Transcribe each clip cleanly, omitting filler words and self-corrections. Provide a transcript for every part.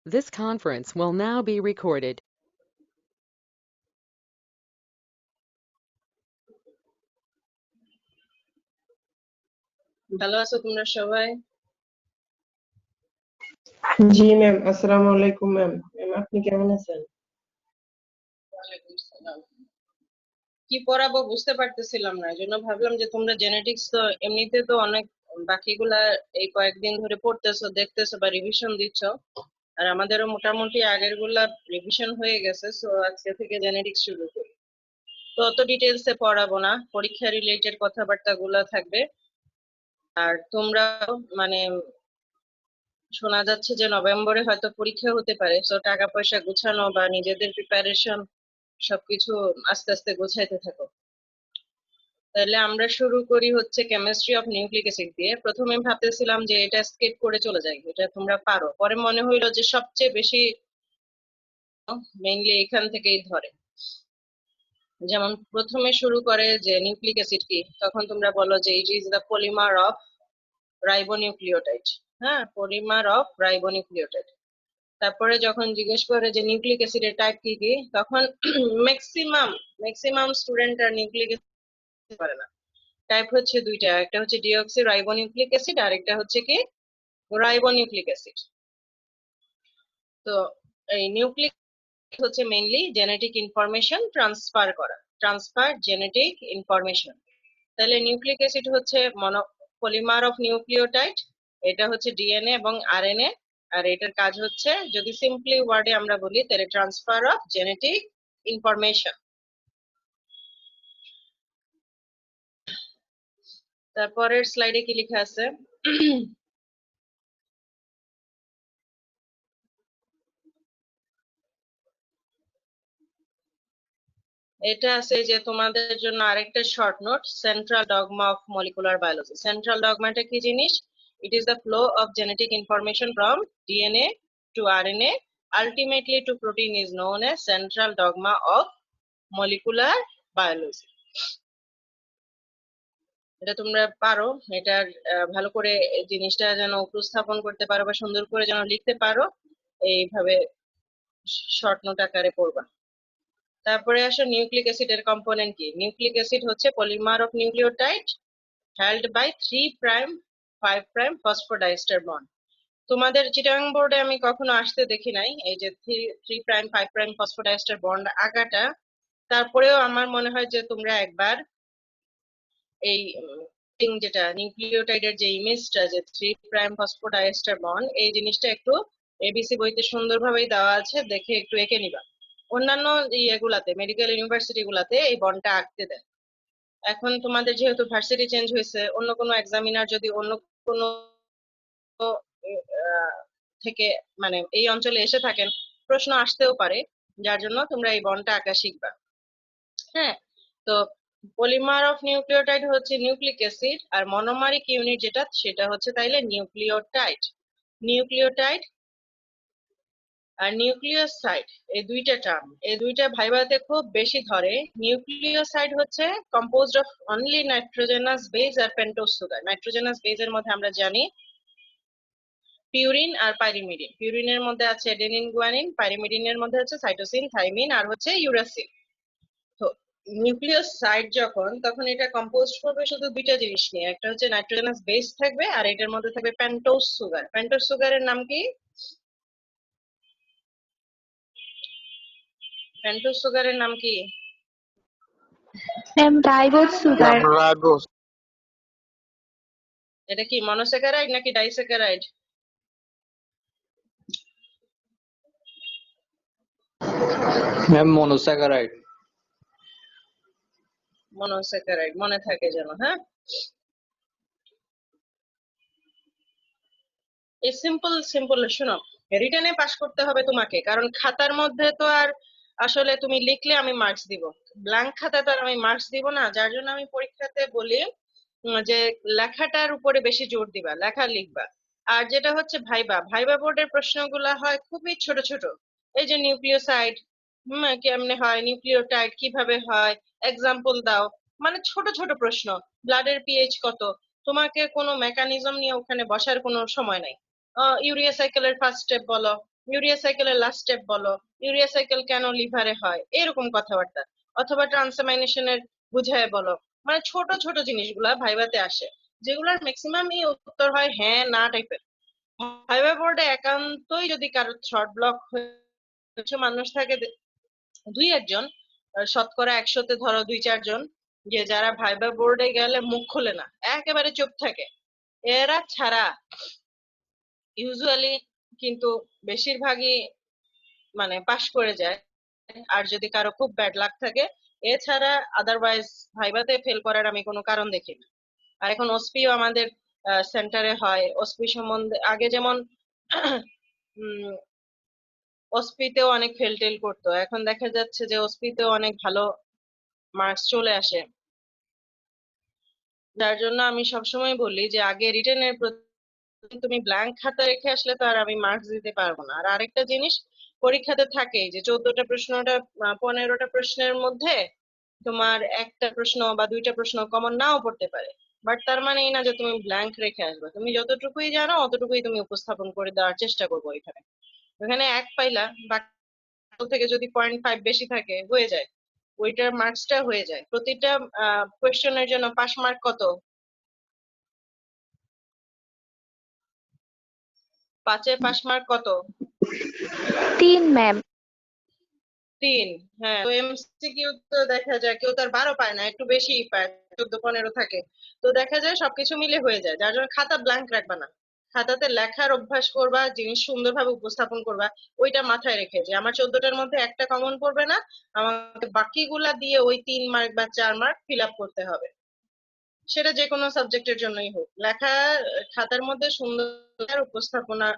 This conference will now be recorded. ভালো আছো তোমরা সবাই? জি ম্যাম, আসসালামু আলাইকুম ম্যাম। ম্যাম আপনি কেমন আছেন? ওয়ালাইকুম সালাম। কি পড়াবো বুঝতে পারতেছিলাম না, এজন্য ভাবলাম যে তোমরা জেনেটিক্স তো এমনিতে তো অনেক বাকিগুলা এই কয়েকদিন ধরে পড়তেছো, দেখতেছো বা রিভিশন দিচ্ছ, আর আমাদেরও মোটামুটি আগের গুলা রিভিশন হয়ে গেছে। সো আজকে থেকে জেনেটিক্স শুরু করি। তো অত ডিটেলসে পড়াবো না, পরীক্ষা রিলেটেড কথাবার্তা গুলা থাকবে। আর তোমরা মানে শোনা যাচ্ছে যে নভেম্বরে হয়তো পরীক্ষা হতে পারে, সো টাকা পয়সা গুছানো বা নিজেদের প্রিপারেশন সবকিছু আস্তে আস্তে গোছাইতে থাকো। তাহলে আমরা শুরু করি হচ্ছে কেমিস্ট্রি অফ নিউক্লিক অ্যাসিড দিয়ে। প্রথমে ভাবতেছিলাম যে এটা স্কিপ করে চলে যাই, এটা তোমরা পারো, পরে মনে হইলো যে সবচেয়ে বেশি মেইনলি এখান থেকেই ধরে। যেমন প্রথমে শুরু করে যে নিউক্লিক অ্যাসিড কি, তখন তোমরা বলো যে ইট is the polymer of ribonucleotide. হ্যাঁ, পলিমার অফ রাইবোনিউক্লিওটাইড। তারপরে যখন জিজ্ঞেস করে যে নিউক্লিক অ্যাসিডের টাইপ কি কি, তখন ম্যাক্সিমাম ম্যাক্সিমাম স্টুডেন্ট আর নিউক্লিক অ্যাসিড পারে না। টাইপ হচ্ছে দুইটা, একটা হচ্ছে ডিঅক্সি রাইবোনিউক্লিক অ্যাসিড আর একটা হচ্ছে কি রাইবোনিউক্লিক অ্যাসিড। তো এই নিউক্লিক হচ্ছে মেইনলি জেনেটিক ইনফরমেশন ট্রান্সফার করা, ট্রান্সফার জেনেটিক ইনফরমেশন। তাহলে নিউক্লিক অ্যাসিড হচ্ছে পলিমার অফ নিউক্লিওটাইড, এটা হচ্ছে ডিএনএ এবং আরএনএ। আর এটার কাজ হচ্ছে, যদি সিম্পলি ওয়ার্ডে আমরা বলি তাহলে ট্রান্সফার অফ জেনেটিক ইনফরমেশন। তারপরের স্লাইডে কি লেখা আছে? এটা আছে যে তোমাদের জন্য আরেকটা short note, central dogma of molecular biology. Central ডগমাটা কি জিনিস? It is the flow of genetic information from DNA to RNA ultimately to protein is known as central dogma of molecular biology. এটা তোমরা পারো, এটার ভালো করে জিনিসটা যেন উপস্থাপন করতে পারো বা সুন্দর করে যেন লিখতে পারো, এইভাবে শর্ট নোট আকারে পড়বা। তারপরে আসো নিউক্লিক অ্যাসিডের কম্পোনেন্ট কি। নিউক্লিক অ্যাসিড হচ্ছে polymer of nucleotide held by 3 prime 5 prime phosphodiester bond। তোমাদের চিটাগাং বোর্ডে আমি কখনো আসতে দেখি নাই এই যে 3 prime 5 prime phosphodiester bond আঁকাটা। তারপরেও আমার মনে হয় যে তোমরা একবার এই যেটা নিউক্লিওটাইডের যে ইমেজটা যে 3 প্রাইম ফসফোডাইএস্টার বন্ড, এই জিনিসটা একটু এবিসি বইতে সুন্দরভাবেই দেওয়া আছে, দেখে একটু এঁকে নিবা। অন্যান্য ইয়েগুলাতে মেডিকেল ইউনিভার্সিটি গুলাতে এই বন্ডটা আঁকতে দেয়। এখন তোমাদের যেহেতু ভার্সিটি চেঞ্জ হয়েছে, অন্য কোনো এক্সামিনার যদি অন্য কোনো থেকে মানে এই অঞ্চলে এসে থাকেন, প্রশ্ন আসতেও পারে, যার জন্য তোমরা এই বন্ডটা আঁকা শিখবা। হ্যাঁ, তো পলিমার অফ নিউক্লিওটাইড হচ্ছে নিউক্লিক অ্যাসিড, আর মনোমারিক ইউনিট যেটা সেটা হচ্ছে তাইলে নিউক্লিওটাইড। নিউক্লিওটাইড আর নিউক্লিওসাইড, এই দুইটা টার্ম, এই দুইটা ভাইভাতে খুব বেশি ধরে। নিউক্লিওসাইড হচ্ছে composed of only nitrogenous base আর পেন্টোজ সুগার। নাইট্রোজেনাস বেজের মধ্যে আমরা জানি পিউরিন আর পাইরিমিডিন। পিউরিনের মধ্যে আছে অ্যাডেনিন গুয়ানিন, পাইরিমিডিনের মধ্যে হচ্ছে সাইটোসিন থাইমিন আর হচ্ছে ইউরাসিন। তো নিউক্লিওসাইড যখন, তখন এটা কম্পোজ করবে শুধু দুইটা জিনিস নিয়ে, একটা হচ্ছে নাইট্রোজেনাস বেস থাকবে আর এটার মধ্যে থাকবে পেন্টোজ সুগার। পেন্টোজ সুগারের নাম কি? পেন্টোজ সুগারের নাম কি? Ma'am ribose sugar. এটা কি মনোস্যাকারাইড নাকি ডাইস্যাকারাইড? Ma'am monosaccharide. মনোস্যাকারাইড মনে থাকে যেন। হ্যাঁ, এই সিম্পল সিম্পল শোনো, রিটেনে পাস করতে হবে তোমাকে, কারণ খাতার মধ্যে তো আর আসলে তুমি লিখলে আমি মার্কস দিব, ব্ল্যাঙ্ক খাতা তো আর আমি মার্কস দিব না। যার জন্য আমি পরীক্ষাতে বলি যে লেখাটার উপরে বেশি জোর দিবা, লেখা লিখবা। আর যেটা হচ্ছে ভাইবা, ভাইবা বোর্ডের প্রশ্নগুলা হয় খুবই ছোট ছোট। এই যে নিউক্লিওসাইড কেমনে হয়, নিউক্লিওটাইড কিভাবে হয়, এক্সাম্পল দাও, মানে ছোট ছোট প্রশ্ন। ব্লাডের পিএইচ কত, তোমাকে কোনো মেকানিজম নিয়ে ওখানে বসার কোনো সময় নাই। ইউরিয়া সাইকেলের ফার্স্ট স্টেপ বলো, ইউরিয়া সাইকেলের লাস্ট স্টেপ বলো, ইউরিয়া সাইকেল কেন লিভারে হয়, এরকম কথাবার্তা। অথবা ট্রান্সঅ্যামিনেশনের বুঝায় বলো। মানে ছোট ছোট জিনিসগুলা ভাইভাতে আসে, যেগুলোর ম্যাক্সিমামই উত্তর হয় হ্যাঁ না টাইপের। ভাইভা বোর্ডে একান্তই যদি কারো শর্ট ব্লক কিছু মানুষ থাকে, দুই একজন, শতকরা 100-তে ধরো 2-4 জন, যে যারা ভাইভা বোর্ডে গেলে মুখ খোলে না, একেবারে চুপ থাকে, এরা ছাড়া ইউজুয়ালি কিন্তু বেশিরভাগই মানে পাশ করে যায়। আর যদি কারো খুব ব্যাড লাক থাকে, এছাড়া আদারওয়াইজ ভাইভাতে ফেল করার আমি কোনো কারণ দেখি না। আর এখন ওসপিও আমাদের সেন্টারে হয়। ওসপি সম্বন্ধে আগে যেমন ওসপিতেও অনেক ফেল টেল করতো, এখন দেখা যাচ্ছে যে ওসপিতেও অনেক ভালো মার্কস চলে আসে। যার জন্য আমি সবসময় বলি যে আগে রিটেনের তুমি ব্ল্যাঙ্ক খাতা রেখে আসলে তো আর আমি মার্কস দিতে পারবো না। আর আরেকটা জিনিস পরীক্ষাতে থাকে যে 14টা প্রশ্নটা 15টা প্রশ্নের মধ্যে তোমার একটা প্রশ্ন বা 2টা প্রশ্ন কমন নাও পড়তে পারে, বাট তার মানে এই না যে তুমি ব্ল্যাঙ্ক রেখে আসবে। তুমি যতটুকুই জানো অতটুকুই তুমি উপস্থাপন করে দেওয়ার চেষ্টা করবো এখানে। এখানে 1 পাইলা, বাকি থেকে যদি 0.5 বেশি থাকে হয়ে যায়, ওইটার মার্কসটা হয়ে যায়। প্রতিটা কোয়েশ্চেনের জন্য পাস মার্ক কত? 5-এ পাস মার্ক কত? 3 ম্যাম। 3। হ্যাঁ, তো এমসিকিউ তো দেখা যায় কেউ তার 12 পায় না, একটু বেশি পায়, 14-15 থাকে। তো দেখা যায় সবকিছু মিলে হয়ে যায়। যার জন্য খাতা ব্ল্যাঙ্ক রাখবা না, খাতাতে লেখার অভ্যাস করবা, জিনিস সুন্দরভাবে উপস্থাপন করবা। ওইটা মাথায় রেখে যে আমার 14টার মধ্যে একটা কমন পড়বে না, আমাকে বাকিগুলা দিয়ে ওই 3 মার্ক বা 4 মার্ক ফিল আপ করতে হবে। সেটা যে কোনো সাবজেক্টের জন্যই হোক, লেখা খাতার মধ্যে সুন্দর উপস্থাপনা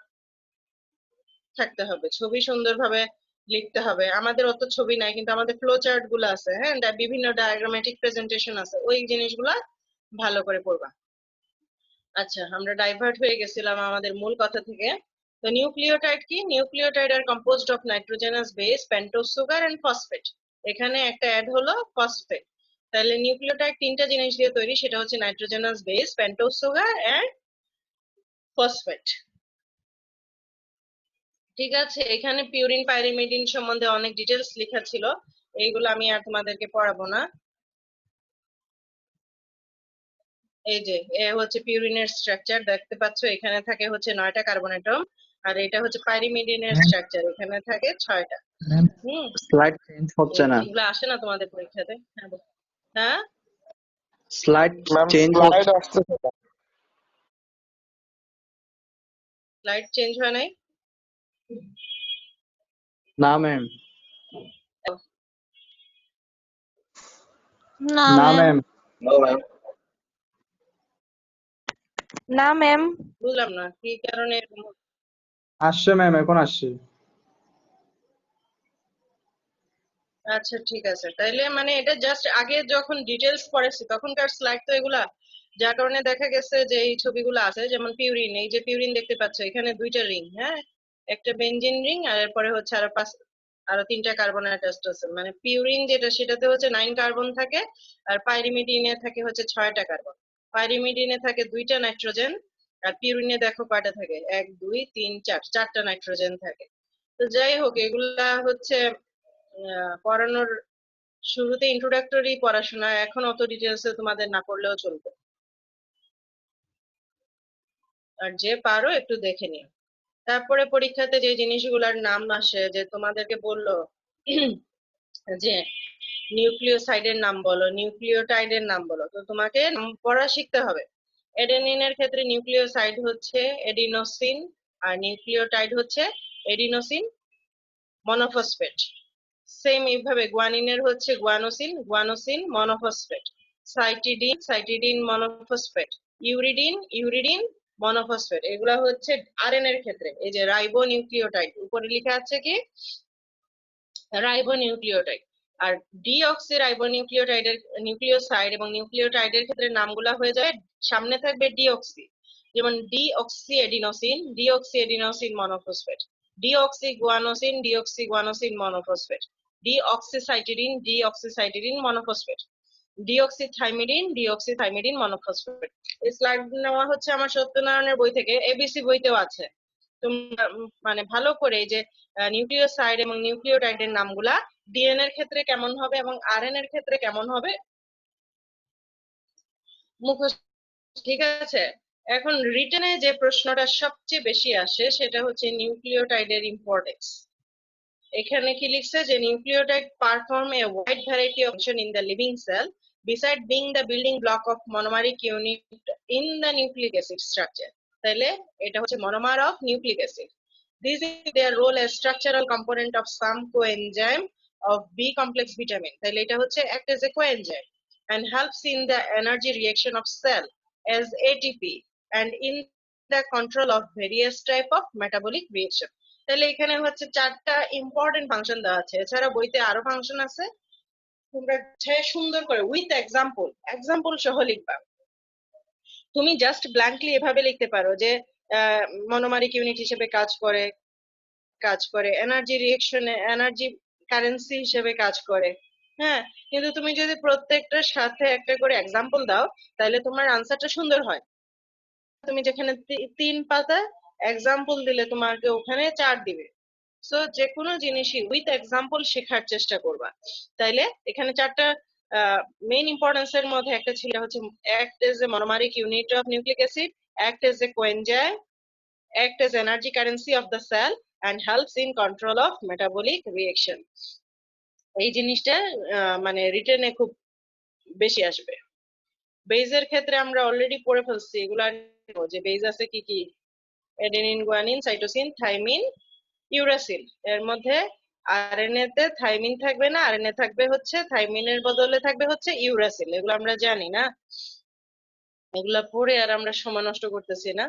থাকতে হবে, ছবি সুন্দরভাবে লিখতে হবে। আমাদের অত ছবি নাই, কিন্তু আমাদের ফ্লো চার্ট গুলো আছে, হ্যাঁ, বিভিন্ন ডায়াগ্রামেটিক প্রেজেন্টেশন আছে, ওই জিনিসগুলা ভালো করে পড়বা। আচ্ছা, আমরা ডাইভার্ট হয়ে গেছিলাম আমাদের মূল কথা থেকে। তো নিউক্লিওটাইড কি? Nucleotide are composed of nitrogenous base, pentose sugar and phosphate. এখানে একটা অ্যাড হলো ফসফেট। তাহলে নিউক্লিওটাইড 3টা জিনিস দিয়ে তৈরি, সেটা হচ্ছে nitrogenous base, pentose sugar and phosphate. ঠিক আছে, এখানে পিউরিন পাইরিমিডিন সম্বন্ধে অনেক ডিটেলস লেখা ছিল, এইগুলো আমি আর তোমাদেরকে পড়াবো না। এই যে এ হচ্ছে পিউরিনের স্ট্রাকচার, দেখতে পাচ্ছ এখানে থাকে হচ্ছে 9টা কার্বন অ্যাটম, আর এটা হচ্ছে পাইরিমিডিনের স্ট্রাকচার, এখানে থাকে 6টা। স্লাইড চেঞ্জ হচ্ছে না, এগুলো আসে না তোমাদের পরীক্ষাতে? হ্যাঁ, স্লাইড ম্যাম চেঞ্জ স্লাইড হচ্ছে আসতেছে না। স্লাইড চেঞ্জ হয় নাই? না ম্যাম, না না ম্যাম। ম্যাম। না ম্যাম। বুঝলাম না কি কারণে এরকম হচ্ছে। আসছে ম্যাম, এখন আসছে। আচ্ছা ঠিক আছে, তাইলে মানে এটা জাস্ট আগে যখন ডিটেলস পড়েছি তখনকার স্লাইড তো এগুলা, যার কারণে দেখা গেছে যে এই ছবিগুলো আছে। যেমন পিউরিন, এই যে পিউরিন দেখতে পাচ্ছ এখানে 2টা রিং, হ্যাঁ, একটা বেনজিন রিং আর এরপরে হচ্ছে আরো 3টা কার্বন অ্যাটাচড আছে। মানে পিউরিন যেটা সেটাতে হচ্ছে 9 কার্বন থাকে, আর পাইরিমিডিনে থাকে হচ্ছে 6টা কার্বন। পাইরিমিডিনে থাকে 2টা নাইট্রোজেন, আর পিউরিনে দেখো কয়টা থাকে, 1 2 3 4, 4টা নাইট্রোজেন থাকে। তো যাই হোক, এগুলা হচ্ছে পড়ানোর শুরুতে ইন্ট্রোডাক্টরি পড়াশোনা, এখন অত ডিটেলসে তোমাদের না পড়লেও চলবে, আর যে পারো একটু দেখে নিও। তারপরে পরীক্ষাতে যে জিনিসগুলোর নাম আসে, যে তোমাদেরকে বললো যে নিউক্লিওসাইডের নাম বলো, নিউক্লিওটাইডের নাম বলো, তো তোমাকে নাম পড়া শিখতে হবে। এডেনিনের ক্ষেত্রে নিউক্লিওসাইড হচ্ছে এডিনোসিন, আর নিউক্লিওটাইড হচ্ছে এডিনোসিন মনোফসফেট। সেম এইভাবে গুয়ানিনের হচ্ছে guanosine, guanosine monophosphate. Cytidine, cytidine monophosphate. Uridine, uridine monophosphate. এগুলা হচ্ছে আরএনএ এর ক্ষেত্রে। এই যে রাইবো নিউক্লিওটাইড উপরে লেখা আছে কি, রাইবো নিউক্লিওটাইড। আর ডিঅক্সি রাইবো নিউক্লিওটাইডের নিউক্লিওসাইড এবং নিউক্লিওটাইডের ক্ষেত্রে নামগুলা হয়ে যায়, সামনে থাকবে ডিঅক্সি, যেমন deoxy adenosine, deoxy adenosine monophosphate, deoxy guanosine, deoxy guanosine monophosphate, deoxycytidine, deoxycytidine monophosphate, deoxythymidine, deoxythymidine monophosphate. এই স্লাইড নেওয়া হচ্ছে আমার সত্যনারায়ণের বই থেকে, এবিসি বইতেও আছে। তোমরা মানে ভালো করে এই যে নিউক্লিওসাইড এবং নিউক্লিওটাইডের নামগুলা ডিএনএ এর ক্ষেত্রে কেমন হবে এবং আরএনএ এর ক্ষেত্রে কেমন হবে মুখস্থ, ঠিক আছে। এখন রিটেনে যে প্রশ্নটা সবচেয়ে বেশি আসে সেটা হচ্ছে নিউক্লিওটাইডের ইম্পর্টেন্স। এখানে কি লিখছে যে nucleotide perform a wide variety of function in the living sell beside being the building block of monomeric unit in the nucleic acid structure। তাহলে এটা হচ্ছে monomer of nucleic acid. This is their role as structural component of some coenzyme of B complex vitamin। তাহলে এটা হচ্ছে act as a coenzyme and helps in the energy reaction of cell as ATP and in the control of various type of metabolic reaction। তাহলে এখানে হচ্ছে 4টা important function দেওয়া আছে, এছাড়া বইতে আরো ফাংশন আছে, তোমরা সুন্দর করে উইথ এক্সাম্পল সহ লিখবা। তুমি জাস্ট ব্ল্যাঙ্কলি এভাবে লিখতে পারো যে মনোমারিক ইউনিট হিসেবে কাজ করে এনার্জি রিয়েকশনে এনার্জি কারেন্সি হিসেবে কাজ করে। হ্যাঁ, কিন্তু তুমি যদি প্রত্যেকটার সাথে একটা করে এক্সাম্পল দাও তাহলে তোমার আনসারটা সুন্দর হয়। তুমি যেখানে 3 পাতা এক্সাম্পল দিলে তোমাকে ওখানে 4 দিবে। সো যে কোনো জিনিসই উইথ এক্সাম্পল শেখার চেষ্টা করবা। তাইলে এখানে 4টা মেইন ইম্পর্টেন্স এর মধ্যে একটা ছিল হচ্ছে act as a monomeric unit of nucleic acid, act as a coenzyme, act as energy currency of the cell and helps in control of metabolic reaction। এই জিনিসটা মানে রিটেনে খুব বেশি আসবে। বেজের ক্ষেত্রে আমরা অলরেডি পড়ে ফেলছি এগুলা, যে বেজ আছে কি কি, adenine, guanine, cytosine, thymine, uracil. এর মধ্যে আরএনএ তে থাইমিন থাকবে না, আরএনএ থাকবে হচ্ছে থাইমিনের বদলে থাকবে হচ্ছে ইউরাসিল। এগুলো আমরা জানি না, এগুলা পড়ে আর আমরা সময় নষ্ট করতেছি না।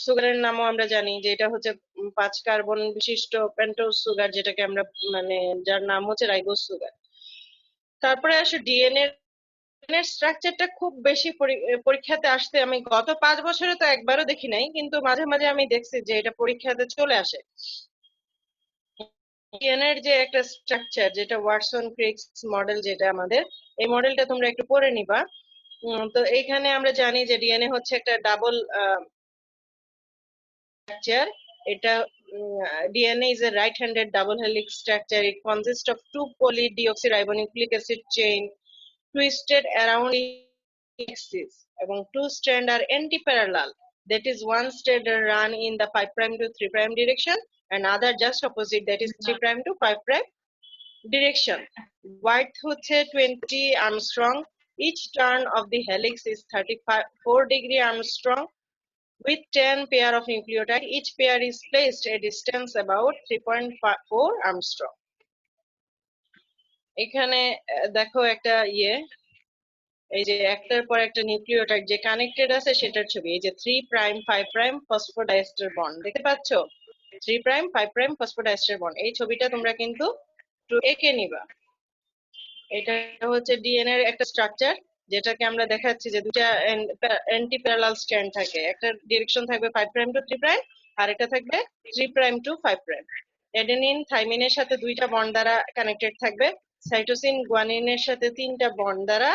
সুগারের নামও আমরা জানি যে এটা হচ্ছে 5 কার্বন বিশিষ্ট পেন্টোজ সুগার, যেটাকে আমরা মানে যার নাম হচ্ছে রাইবোজ সুগার। তারপরে আসে ডিএনএ এর স্ট্রাকচারটা খুব বেশি পরীক্ষাতে আসতে আমি গত 5 বছরে তো একবারও দেখি নাই, কিন্তু মাঝে মাঝে আমি দেখছি যে এটা পরীক্ষাতে চলে আসে। ডিএনএ এর যে একটা স্ট্রাকচার যেটা ওয়াটসন ক্রিক্স মডেল, যেটা আমাদের এই মডেলটা তোমরা একটু পড়ে নিবা। তো এইখানে আমরা জানি যে ডিএনএ হচ্ছে একটা ডাবল স্ট্রাকচার। এটা DNA is a right-handed double-helix structure. It consists of 2 polydeoxyribonucleic acid chain twisted around its axis, এবং 2 strands are anti-parallel. That is, one strand run in the 5' to 3' direction, and other just opposite, that is 3' to 5' direction. Width হচ্ছে 20 Armstrong. Each turn of the helix is 34° Armstrong. With 10 pair of nucleotide, each pair is placed a distance about 3.4 Armstrong. এখানে দেখো একটা এই যে একটার পর একটা nucleotide যে কানেক্টেড আছে সেটার ছবি। এই যে 3', 5' ফসফোডাইএস্টার বন্ড দেখতে পাচ্ছ, 3', 5' ফসফোডাইএস্টার বন্ড। এই ছবিটা তোমরা কিন্তু একটু এঁকে নিবা। এটা হচ্ছে ডিএনএ এর একটা স্ট্রাকচার, যেটাকে আমরা দেখাচ্ছি যে দুটা অ্যান্টি প্যারালাল স্ট্র্যান্ড থাকে। একটা ডিরেকশন থাকবে 5' to 3', আর একটা থাকবে 3' to 5'। অ্যাডেনিন থাইমিনের সাথে 2টা বন্ড দ্বারা কানেক্টেড থাকবে, সাইটোসিন গুয়ানিনের সাথে 3টা বন্ড দ্বারা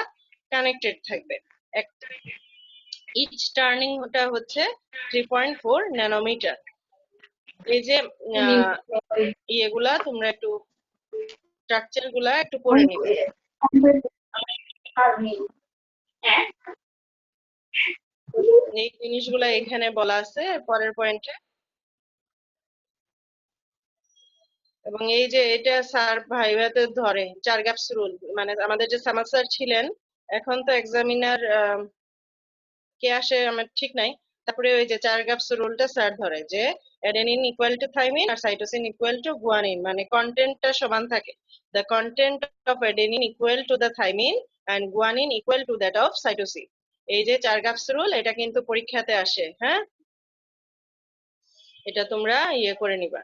কানেক্টেড থাকবে। ইচ টার্নিং ওটা হচ্ছে 3.4 ন্যানোমিটার। এই যে ইয়েগুলা তোমরা একটু স্ট্রাকচার গুলা একটু পড়ে নিবে। এই জিনিসগুলা এখানে বলা আছে পরের পয়েন্টে। এবং এই যে এটা স্যার ভাইভাতে ধরে 4 গ্যাপস রুল, মানে আমাদের যে সামাদ স্যার ছিলেন, এখন তো এক্সামিনার কে আসে আমার ঠিক নাই। তারপরে ওই যে 4 গ্যাপস রুলটা স্যার ধরে যে অ্যাডেনিন ইকুয়াল টু থাইমিন আর সাইটোসিন ইকুয়াল টু গুয়ানিন, মানে কন্টেন্টটা সমান থাকে। The content of adenine equal to the thymine and guanine equal to that of cytosine. এই যে 4 গ্যাপস রুল, এটা কিন্তু পরীক্ষাতে আসে। হ্যাঁ, এটা তোমরা করে নিবা।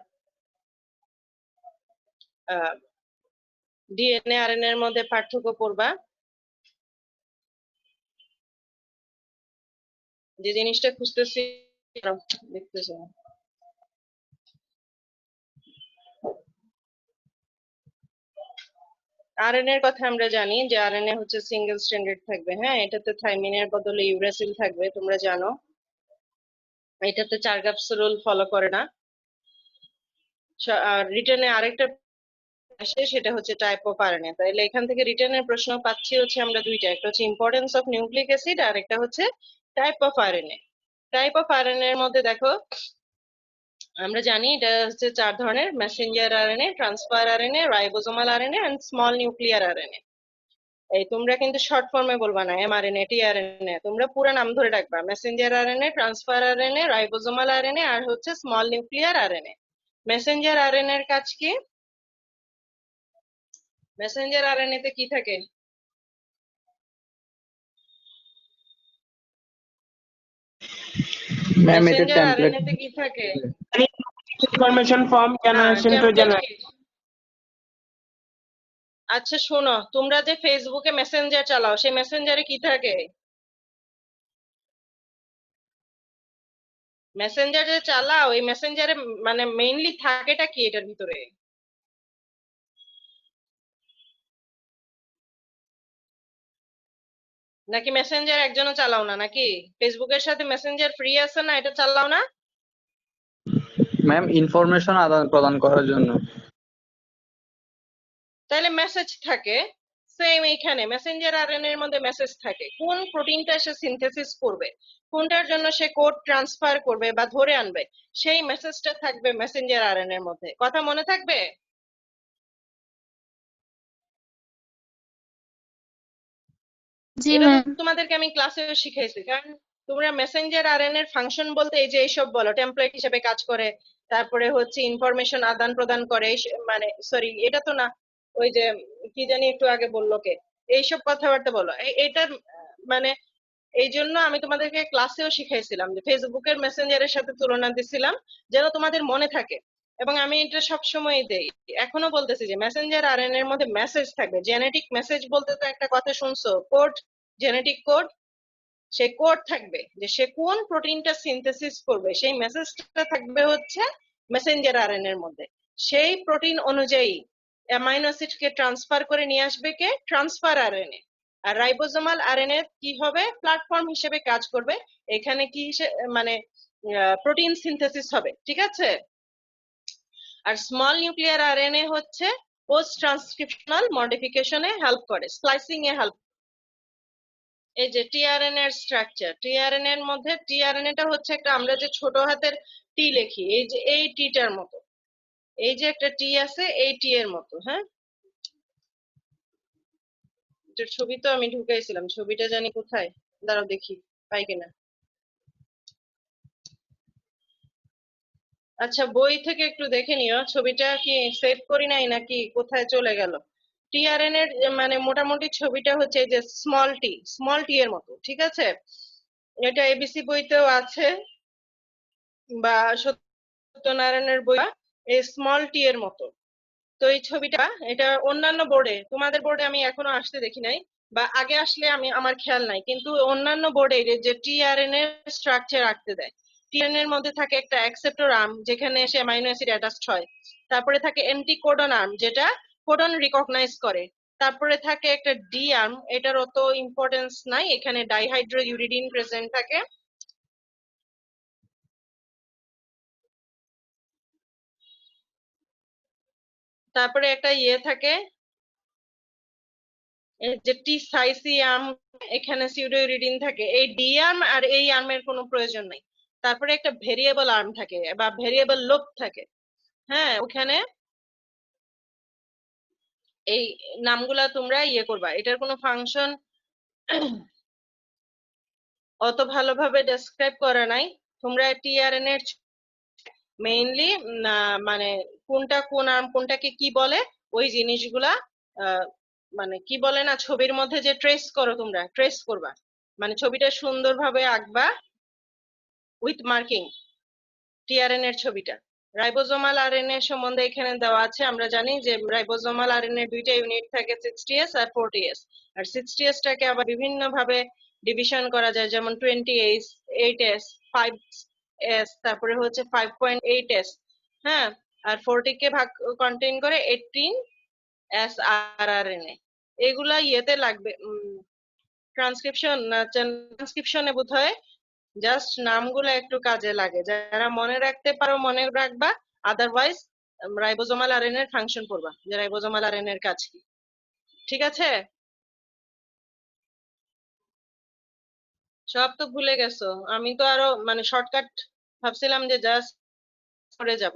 ডিএনএ আরএনএ এর মধ্যে পার্থক্য পড়বা। যে জিনিসটা খুঁজতেছি দেখতেছি, আরএনএ এর কথা আমরা জানি যে আরএনএ হচ্ছে সিঙ্গেল স্ট্র্যান্ডেড থাকবে। হ্যাঁ, এটাতে থাইমিনের বদলে ইউরাসিল থাকবে, তোমরা জানো। এটাতে 4 গ্যাপস রুল ফলো করে না। আর রিটার্নে আরেকটা আসে, সেটা হচ্ছে টাইপ অফ আরএনএ। তাহলে এখান থেকে রিটার্নের প্রশ্ন পাচ্ছি হচ্ছে আমরা দুইটা, একটা হচ্ছে ইম্পর্টেন্স অফ নিউক্লিক অ্যাসিড আর একটা হচ্ছে type of RNA. Type of RNA এর মধ্যে দেখো আমরা জানি এটা হচ্ছে 4 ধরনের: messenger RNA, transfer RNA, ribosomal RNA and small nuclear RNA. এই তোমরা কিন্তু শর্ট ফর্মে বলবা না এমআরএনএ, টিআরএনএ, তোমরা পুরো নাম ধরে ডাকবা: messenger RNA, transfer RNA, ribosomal RNA আর হচ্ছে small nuclear RNA. Messenger RNA এর কাজ কি? মেসেঞ্জার আরএনএ তে কি থাকে? ম্যাম এটা মেসেঞ্জার টেমপ্লেট। আরএনএ তে কি থাকে? Information from generation to template generation. কি? আচ্ছা শোনো, তোমরা যে ফেসবুকে মেসেঞ্জার চালাও, সেই মেসেঞ্জারে কি থাকে? মেসেঞ্জার যে চালাও, এই মেসেঞ্জারে মানে মেইনলি থাকেটা কি এটার ভিতরে? নাকি মেসেঞ্জার একজনও চালাও না? নাকি ফেসবুকের সাথে মেসেঞ্জার ফ্রি আছে না, এটা চালাও না? ম্যাম ইনফরমেশন আদান প্রদান করার জন্য। তাহলে মেসেজ থাকে। সেম এইখানে মেসেঞ্জার আরএনএ এর মধ্যে মেসেজ থাকে, কোন প্রোটিনটা সে সিনথেসিস করবে, কোনটার জন্য সে কোড ট্রান্সফার করবে বা ধরে আনবে, সেই মেসেজটা থাকবে মেসেঞ্জার আরএনএ এর মধ্যে। কথা মনে থাকবে? জি এটা তো ম্যাম। তোমাদেরকে আমি ক্লাসেও শিখাইছি। কারণ তোমরা মেসেঞ্জার আরএনএ এর ফাংশন বলতে এই যে এইসব বলো, টেমপ্লেট হিসেবে কাজ করে, তারপরে হচ্ছে ইনফরমেশন আদান প্রদান করে, মানে সরি এটা তো না, ওই যে কি জানি একটু আগে বললো কে, এইসব কথাবার্তা বলো। এটার মানে এই জন্য আমি তোমাদেরকে ক্লাসেও শিখাইছিলাম যে ফেসবুকের মেসেঞ্জারের সাথে তুলনা দিছিলাম, যেন তোমাদের মনে থাকে। এবং আমি এটা সবসময় দেই, এখনো বলতেছি যে মেসেঞ্জার আরএনএ এর মধ্যে মেসেজ থাকবে। জেনেটিক মেসেজ বলতে তো একটা কথা শুনছো, কোড, জেনেটিক কোড। সে কোড থাকবে যে সে কোন প্রোটিনটা সিনথেসিস করবে, সেই মেসেজটা থাকবে হচ্ছে মেসেঞ্জার আরএনএ এর মধ্যে। সেই প্রোটিন অনুযায়ী অ্যামাইনো অ্যাসিডকে ট্রান্সফার করে নিয়ে আসবে কে? Transfer RNA. আর রাইবোজোমাল আরএনএ কি হবে? প্ল্যাটফর্ম হিসেবে কাজ করবে। এখানে কি মানে প্রোটিন সিনথেসিস হবে, ঠিক আছে? আর স্মল নিউক্লিয়ার আরএনএ হচ্ছে পোস্ট ট্রান্সক্রিপশনাল মডিফিকেশনে হেল্প করে, স্প্লাইসিং এ হেল্প। এই যে টিআরএনএ এর স্ট্রাকচার, টিআরএনএ এর মধ্যে টিআরএনএ টা হচ্ছে একটা, আমরা যে ছোট হাতের টি লিখি, এই যে এই টিটার মতো, এই যে একটা টি আছে, এই টি এর মতো। হ্যাঁ, এটার ছবি তো আমি ঢুকাইছিলাম, ছবিটা জানি কোথায়, দাঁড়াও দেখি পাই কিনা। আচ্ছা বই থেকে একটু দেখে নিও, ছবিটা কি সেভ করি নাই নাকি কোথায় চলে গেল। টিআরএন এর মানে মোটামুটি ছবিটা হচ্ছে এই যে স্মল টি এর মতো, ঠিক আছে? এটা এবিসি বইতেও আছে বা সত্যনারায়ণের বই, এই স্মল টি এর মতো। তো এই ছবিটা, এটা অন্যান্য বোর্ডে, তোমাদের বোর্ডে আমি এখনো আসতে দেখি নাই, বা আগে আসলে আমি আমার খেয়াল নাই, কিন্তু অন্যান্য বোর্ডে যে টিআরএন এর স্ট্রাকচার আঁকতে দেয়। টিআরএন এর মধ্যে থাকে একটা অ্যাকসেপ্টর আর্ম যেখানে এসে অ্যামাইনো অ্যাসিড অ্যাটাচড হয়। তারপরে থাকে এন্টি কোডন আর্ম যেটা কোডন রিকগনাইজ করে। তারপরে থাকে একটা ডি আর্ম, এটার অত ইম্পর্টেন্স নাই, এখানে ডাইহাইড্রো ইউরিডিন প্রেজেন্ট থাকে। তারপরে একটা ইয়ে থাকে, এই যে টি সাইসি আর্ম, এখানে সিউডোইরিডিন থাকে। এই ডি আর্ম আর এই আর্মের কোনো প্রয়োজন নাই। তারপরে একটা ভেরিয়েবল আর্ম থাকে বা ভেরিয়েবল লোব থাকে। হ্যাঁ, ওখানে এই নামগুলা তোমরা ইয়ে করবা, এটার কোনো ফাংশন অত ভালোভাবে ডেসক্রাইব করা নাই। তোমরা টিআরএন এর মেইনলি মানে কোনটা কোন আর্ম কোনটাকে কি বলে ওই জিনিসগুলা মানে কি বলে না, ছবির মধ্যে যে ট্রেস করো, তোমরা ট্রেস করবা, মানে ছবিটা সুন্দরভাবে আঁকবা উইথ মার্কিং, টিআরএন এর ছবিটা। রাইবোজোমাল আরএনএ সম্বন্ধে এখানে দেওয়া আছে। আমরা জানি যে রাইবোজোমাল আরএনএ দুইটা ইউনিট থাকে, 60S আর 40S। আর 60S টাকে আবার বিভিন্ন ভাবে ডিভিশন করা যায়, যেমন 20S, 8S, 5S, তারপরে হচ্ছে 5.8S। হ্যাঁ, আর 40 কে ভাগ কন্টেইন করে srRNA এগুলা ইয়েতে লাগবে ট্রান্সক্রিপশনে বোধহয় জাস্ট নামগুলো একটু কাজে লাগে, যারা মনে রাখতে পারো মনে রাখবা, আদারওয়াইজ রাইবোজোমাল আরএনএ এর ফাংশন পড়বা যে রাইবোজোমাল আরএনএ এর কাজ কি। ঠিক আছে, সব তো ভুলে গেছো। আমি তো আরো মানে শর্টকাট ভাবছিলাম যে জাস্ট করে যাব।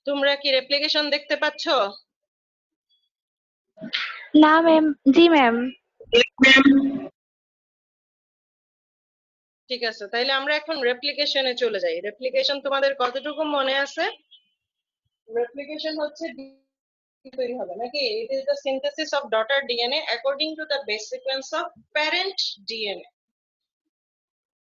তোমরা কি রেপ্লিকেশন দেখতে পাচ্ছ? না ম্যাম। জি ম্যাম। ঠিক আছে, তাইলে আমরা এখন রেপ্লিকেশনে চলে যাই। রেপ্লিকেশন তোমাদের কতটুকু মনে আছে? রেপ্লিকেশন হচ্ছে তৈরি হবে নাকি? ইট is the synthesis of daughter DNA according to the base sequence of parent DNA.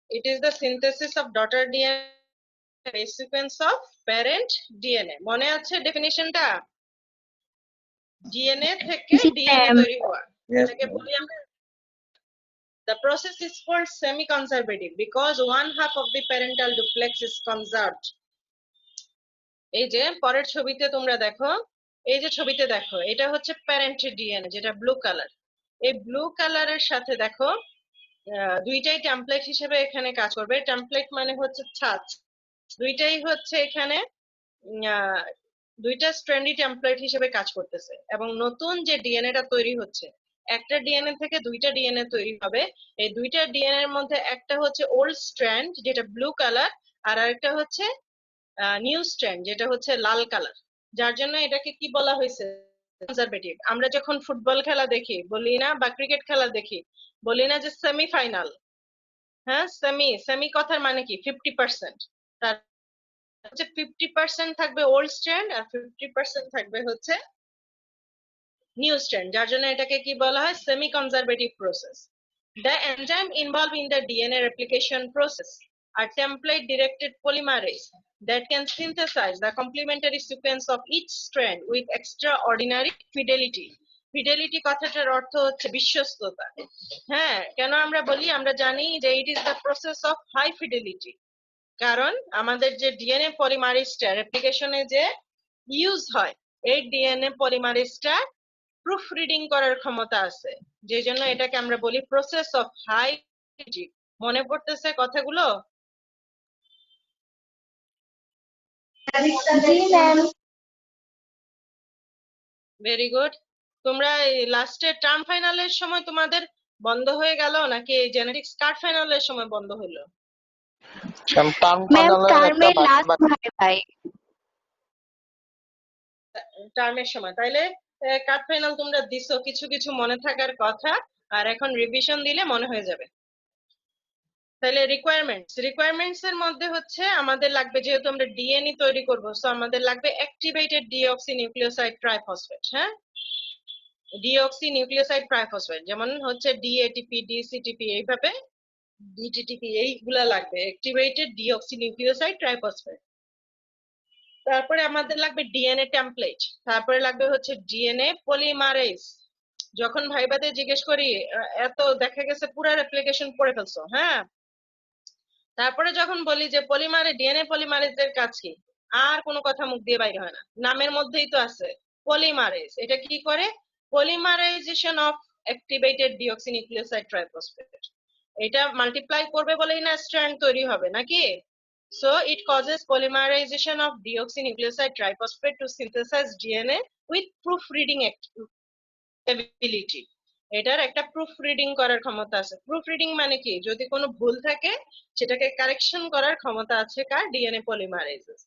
It is the synthesis of daughter DNA base sequence of parent DNA. মনে আছে ডেফিনিশনটা? ডিএনএ থেকে জি ডিএনএ ম্যাম। তৈরি হওয়া, এটাকে বলি আমরা the process is called semi-conservative because one half of the parental duplex is conserved. এই যে পরের ছবিতে তোমরা দেখো, এই যে ছবিতে দেখো, এটা হচ্ছে প্যারেন্ট ডিএনএ যেটা ব্লু কালার। এই ব্লু কালারের সাথে দেখো দুইটাই টেমপ্লেট হিসেবে এখানে কাজ করবে। টেমপ্লেট মানে হচ্ছে ছাঁচ, দুইটাই হচ্ছে এখানে দুইটা স্ট্র্যান্ডি টেমপ্লেট হিসেবে কাজ করতেছে। এবং নতুন যে ডিএনএটা তৈরি হচ্ছে, একটা ডিএনএ থেকে দুইটা ডিএনএ তৈরি হবে। এই দুইটা ডিএনএ এর মধ্যে একটা হচ্ছে ওল্ড স্ট্র্যান্ড যেটা ব্লু কালার, আর আরেকটা হচ্ছে নিউ স্ট্র্যান্ড যেটা হচ্ছে লাল কালার। যার জন্য এটাকে কি বলা হয়েছে? কনজারভেটিভ। আমরা যখন ফুটবল খেলা দেখি বলি না, বা ক্রিকেট খেলা দেখি বলি না যে সেমিফাইনাল। হ্যাঁ, সেমি কথার মানে কি 50%। তার হচ্ছে 50% থাকবে ওল্ড স্ট্র্যান্ড আর 50% থাকবে হচ্ছে নিউ স্ট্র্যান্ড। যার জন্য এটাকে কি বলা হয়? Semi conservative process. The enzyme involved in the DNA replication process are template-directed polymerase that can synthesize the complementary sequence of each strand with extraordinary fidelity. Fidelity কথাটার অর্থ হচ্ছে বিশ্বস্ততা। হ্যাঁ, কেন আমরা বলি? আমরা জানি যে it is the process of high fidelity, কারণ আমাদের যে ডিএনএ পলিমারেজটা রেপ্লিকেশনে যে ইউজ হয়, এই ডিএনএ পলিমারেজটা প্রুফ রিডিং করার ক্ষমতা আছে, যে জন্য এটাকে আমরা বলি প্রসেস অফ হাই ফিডেলিটি। মনে পড়তেছে কথাগুলো? জি ম্যাম। Very good. তোমরা লাস্টে টার্ম ফাইনালের সময় তোমাদের বন্ধ হয়ে গেল নাকি জেনেটিক্স কার্ড ফাইনালের সময় বন্ধ হলো? ম্যাম টার্মের লাস্ট ভাই। টার্মের সময়। তাইলে কার্ড ফাইনাল তোমরা দিছো, কিছু কিছু মনে থাকার কথা, আর এখন রিভিশন দিলে মনে হয়ে যাবে। তাহলে রিকোয়ারমেন্টস এর মধ্যে হচ্ছে আমাদের লাগবে, যেহেতু আমরা ডিএনএ তৈরি করব, সো আমাদের লাগবে অ্যাক্টিভেটেড ডিঅক্সি নিউক্লিওসাইড ট্রাইফসফেট। হ্যাঁ, ডিঅক্সি নিউক্লিওসাইড ট্রাইফসফেট, যেমন হচ্ছে ডিএটিপি, ডিসিটিপি, এইভাবে ডিটিটিপি, এইগুলা লাগবে অ্যাক্টিভেটেড ডিঅক্সি নিউক্লিওসাইড ট্রাইফসফেট। তারপরে আমাদের লাগবে ডিএনএ টেমপ্লেট, তারপরে লাগবে হচ্ছে ডিএনএ পলিমারেজ। যখন ভাইবাদের জিজ্ঞেস করি এত দেখা গেছে পুরো রেপ্লিকেশন পড়ে ফেলছো। হ্যাঁ, তারপরে যখন বলি যে ডিএনএ পলিমারেজের কাজ কি, আর কোনো কথা মুখ দিয়ে বাইরে হয় না, নামের মধ্যেই তো আছে পলিমারেজ। এটা কি করে? Polymerization of activated deoxynucleoside triphosphate. এটা মাল্টিপ্লাই করবে বলেই না স্ট্র্যান্ড তৈরি হবে নাকি? So it causes polymerization of deoxynucleoside triphosphate to synthesize DNA with proofreading ability. এটার একটা প্রুফ রিডিং করার ক্ষমতা আছে। প্রুফ রিডিং মানে কি? যদি কোনো ভুল থাকে সেটাকে কারেকশন করার ক্ষমতা আছে কার? ডিএনএ পলিমারেজেস।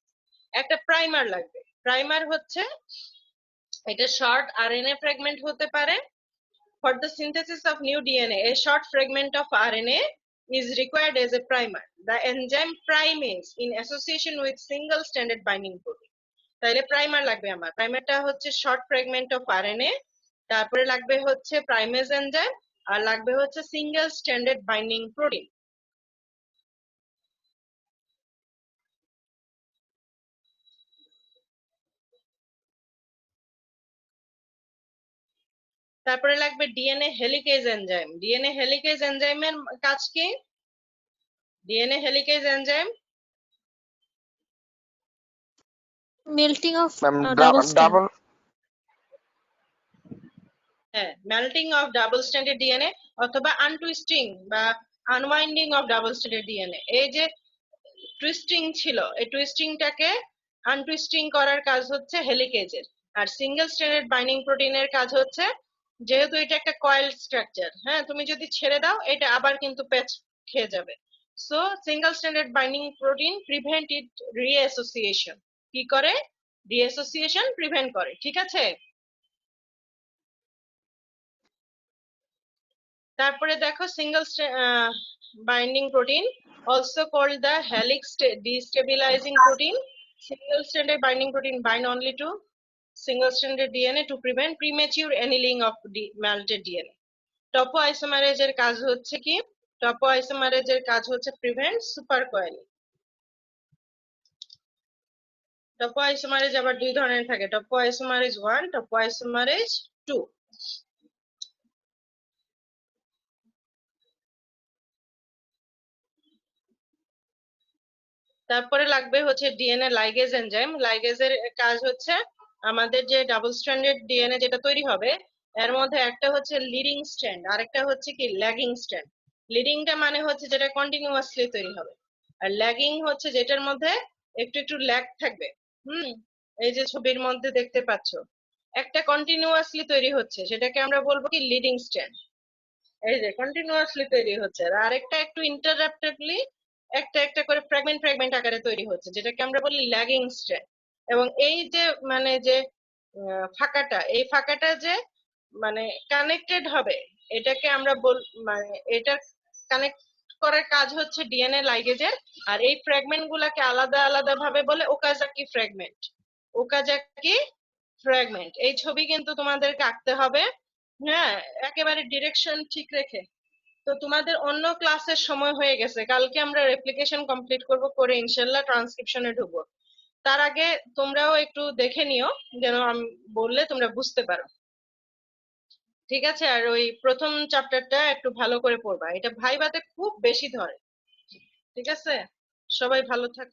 একটা প্রাইমার লাগবে। প্রাইমার হচ্ছে এটা শর্ট আরএনএ ফ্র্যাগমেন্ট হতে পারে। For the synthesis of new DNA, a short fragment of RNA is required as a primer. The enzyme primase in association with single-stranded binding protein. তাহলে primer লাগবে আমার। প্রাইমারটা হচ্ছে short fragment of RNA, তারপরে লাগবে হচ্ছে primase enzyme, আর লাগবে হচ্ছে single stranded binding protein. তারপরে লাগবে DNA helicase enzyme. DNA helicase এনজাইমের কাজ কি? DNA helicase enzyme Melting of ma'am double strand. Double হ্যাঁ, melting of double stranded DNA অথবা আনটুইস্টিং বা unwinding of double stranded DNA. এই যে টুইস্টিং ছিল, এই টুইস্টিংটাকে আনটুইস্টিং করার কাজ হচ্ছে হেলিকেজের। আর সিঙ্গেল স্ট্যান্ডার্ড বাইন্ডিং প্রোটিনের কাজ হচ্ছে, যেহেতু এটা একটা কয়েল স্ট্রাকচার, হ্যাঁ, তুমি যদি ছেড়ে দাও এটা আবার কিন্তু প্যাচ খেয়ে যাবে। So single stranded binding protein prevent it reassociation. কি করে? রিঅ্যাসোসিয়েশন প্রিভেন্ট করে, ঠিক আছে? তারপরে দেখো single binding protein also called the helix destabilizing protein. Single stranded binding protein bind only to single stranded DNA to prevent premature annealing of melted DNA. Topoisomerase এর কাজ হচ্ছে কি? Topoisomerase এর কাজ হচ্ছে prevent supercoiling. Topoisomerase আবার দুই ধরনের থাকে, topoisomerase 1, topoisomerase 2. তারপরে লাগবে হচ্ছে ডিএনএ লাইগেজ এনজাইম। লাইগেজের কাজ হচ্ছে আমাদের যে ডাবল স্ট্র্যান্ডেড ডিএনএ যেটা তৈরি হবে, এর মধ্যে একটা হচ্ছে লিডিং স্ট্র্যান্ড, আরেকটা হচ্ছে কি ল্যাগিং স্ট্র্যান্ড। লিডিংটা মানে হচ্ছে যেটা কন্টিনিউয়াসলি তৈরি হবে, আর ল্যাগিং হচ্ছে যেটার মধ্যে একটু একটু ল্যাগ থাকবে। এই যে ছবির মধ্যে দেখতে পাচ্ছ, একটা কন্টিনিউয়াসলি তৈরি হচ্ছে, সেটাকে আমরা বলবো কি লিডিং স্ট্র্যান্ড। এই যে কন্টিনিউয়াসলি তৈরি হচ্ছে, আর আরেকটা একটু ইন্টারাপ্টেডলি একটা একটা করে ফ্র্যাগমেন্ট ফ্র্যাগমেন্ট আকারে তৈরি হচ্ছে, যেটাকে আমরা বলি ল্যাগিং স্ট্র্যান্ড। এবং এই যে মানে যে ফাঁকাটা, এই ফাঁকাটা যে মানে কানেক্টেড হবে, এটাকে আমরা মানে এটা কানেক্ট করার কাজ হচ্ছে ডিএনএ লাইগেজের। আর এই ফ্র্যাগমেন্ট গুলাকে আলাদা আলাদা ভাবে বলে ওকাজাকি ফ্র্যাগমেন্ট। ওকাজাকি ফ্র্যাগমেন্ট এই ছবি কিন্তু তোমাদেরকে আঁকতে হবে, হ্যাঁ, একেবারে ডিরেকশন ঠিক রেখে। তো তোমাদের অন্য ক্লাসের সময় হয়ে গেছে, কালকে আমরা রেপ্লিকেশন কমপ্লিট করব, করে ইনশাল্লাহ ট্রান্সক্রিপশনে ঢুকবো। তার আগে তোমরাও একটু দেখে নিও, যেন আমি বললে তোমরা বুঝতে পারো, ঠিক আছে? আর ওই প্রথম চ্যাপ্টারটা একটু ভালো করে পড়বা, এটা ভাইভাতে খুব বেশি ধরে, ঠিক আছে? সবাই ভালো থাকো।